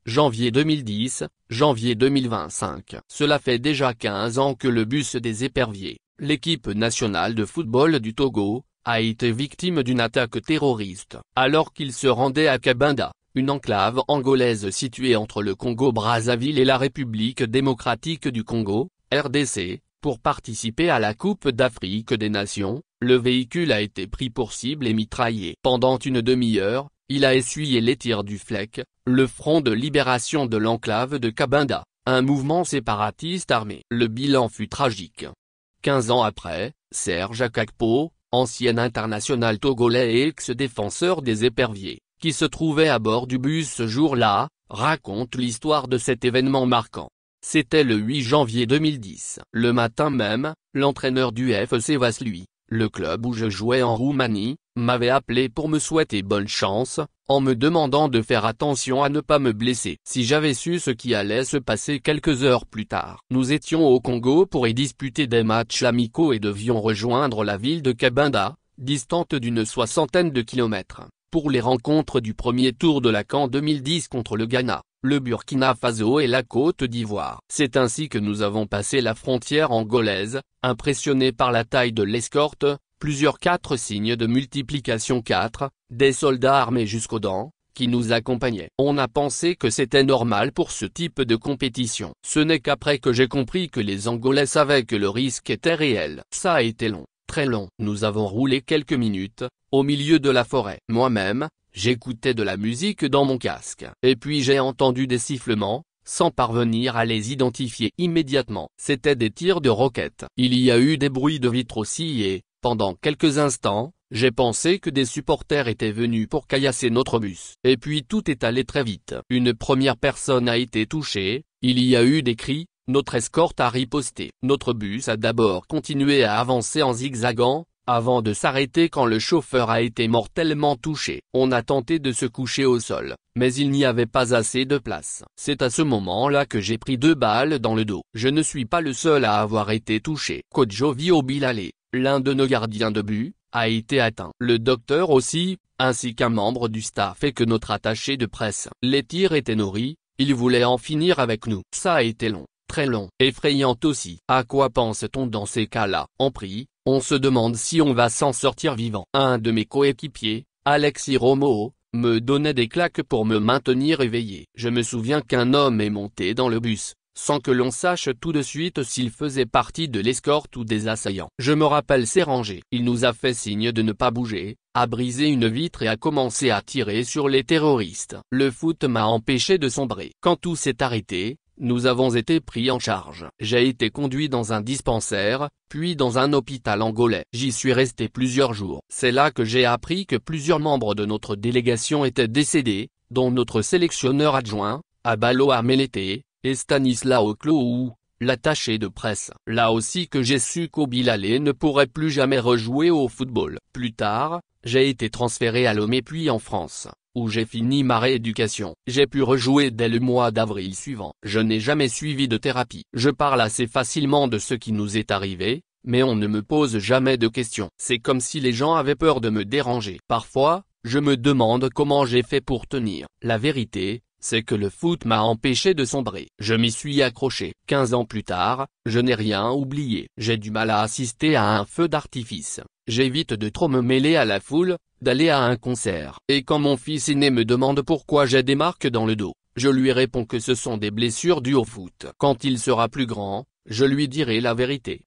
janvier 2010, janvier 2025. Cela fait déjà 15 ans que le bus des éperviers, l'équipe nationale de football du Togo, a été victime d'une attaque terroriste. Alors qu'il se rendait à Cabinda, une enclave angolaise située entre le Congo-Brazzaville et la République démocratique du Congo, RDC, pour participer à la Coupe d'Afrique des Nations, le véhicule a été pris pour cible et mitraillé. Pendant une demi-heure, il a essuyé les tirs du FLEC, le Front de libération de l'enclave de Cabinda, un mouvement séparatiste armé. Le bilan fut tragique. 15 ans après, Serge Akakpo, ancien international togolais et ex-défenseur des éperviers, qui se trouvait à bord du bus ce jour-là, raconte l'histoire de cet événement marquant. C'était le 8 janvier 2010. Le matin même, l'entraîneur du FC Vaslui, le club où je jouais en Roumanie, m'avait appelé pour me souhaiter bonne chance, en me demandant de faire attention à ne pas me blesser. Si j'avais su ce qui allait se passer quelques heures plus tard. Nous étions au Congo pour y disputer des matchs amicaux et devions rejoindre la ville de Cabinda, distante d'une soixantaine de kilomètres, pour les rencontres du premier tour de la CAN 2010 contre le Ghana, le Burkina Faso et la Côte d'Ivoire. C'est ainsi que nous avons passé la frontière angolaise, impressionnés par la taille de l'escorte, plusieurs 4 signes de multiplication 4, des soldats armés jusqu'aux dents, qui nous accompagnaient. On a pensé que c'était normal pour ce type de compétition. Ce n'est qu'après que j'ai compris que les Angolais savaient que le risque était réel. Ça a été long, très long. Nous avons roulé quelques minutes, au milieu de la forêt. Moi-même, j'écoutais de la musique dans mon casque. Et puis j'ai entendu des sifflements, sans parvenir à les identifier immédiatement. C'étaient des tirs de roquettes. Il y a eu des bruits de vitres aussi et, pendant quelques instants, j'ai pensé que des supporters étaient venus pour caillasser notre bus. Et puis tout est allé très vite. Une première personne a été touchée, il y a eu des cris, notre escorte a riposté. Notre bus a d'abord continué à avancer en zigzagant, avant de s'arrêter quand le chauffeur a été mortellement touché. On a tenté de se coucher au sol, mais il n'y avait pas assez de place. C'est à ce moment-là que j'ai pris 2 balles dans le dos. Je ne suis pas le seul à avoir été touché. Kodjovio Bilale, l'un de nos gardiens de but, a été atteint. Le docteur aussi, ainsi qu'un membre du staff et que notre attaché de presse. Les tirs étaient nourris, ils voulaient en finir avec nous. Ça a été long, très long, effrayant aussi. À quoi pense-t-on dans ces cas-là? On prie, on se demande si on va s'en sortir vivant. Un de mes coéquipiers, Alexis Romo, me donnait des claques pour me maintenir éveillé. Je me souviens qu'un homme est monté dans le bus, sans que l'on sache tout de suite s'il faisait partie de l'escorte ou des assaillants. Je me rappelle s'est rangé. Il nous a fait signe de ne pas bouger, a brisé une vitre et a commencé à tirer sur les terroristes. Le foot m'a empêché de sombrer. Quand tout s'est arrêté, nous avons été pris en charge. J'ai été conduit dans un dispensaire, puis dans un hôpital angolais. J'y suis resté plusieurs jours. C'est là que j'ai appris que plusieurs membres de notre délégation étaient décédés, dont notre sélectionneur adjoint, Abalo Amelete, et Stanislao Clou, l'attaché de presse. Là aussi que j'ai su qu'Obilale ne pourrait plus jamais rejouer au football. Plus tard, j'ai été transféré à Lomé puis en France, où j'ai fini ma rééducation. J'ai pu rejouer dès le mois d'avril suivant. Je n'ai jamais suivi de thérapie. Je parle assez facilement de ce qui nous est arrivé, mais on ne me pose jamais de questions. C'est comme si les gens avaient peur de me déranger. Parfois, je me demande comment j'ai fait pour tenir. La vérité, c'est que le foot m'a empêché de sombrer. Je m'y suis accroché. 15 ans plus tard, je n'ai rien oublié. J'ai du mal à assister à un feu d'artifice. J'évite de trop me mêler à la foule, d'aller à un concert. Et quand mon fils aîné me demande pourquoi j'ai des marques dans le dos, je lui réponds que ce sont des blessures dues au foot. Quand il sera plus grand, je lui dirai la vérité.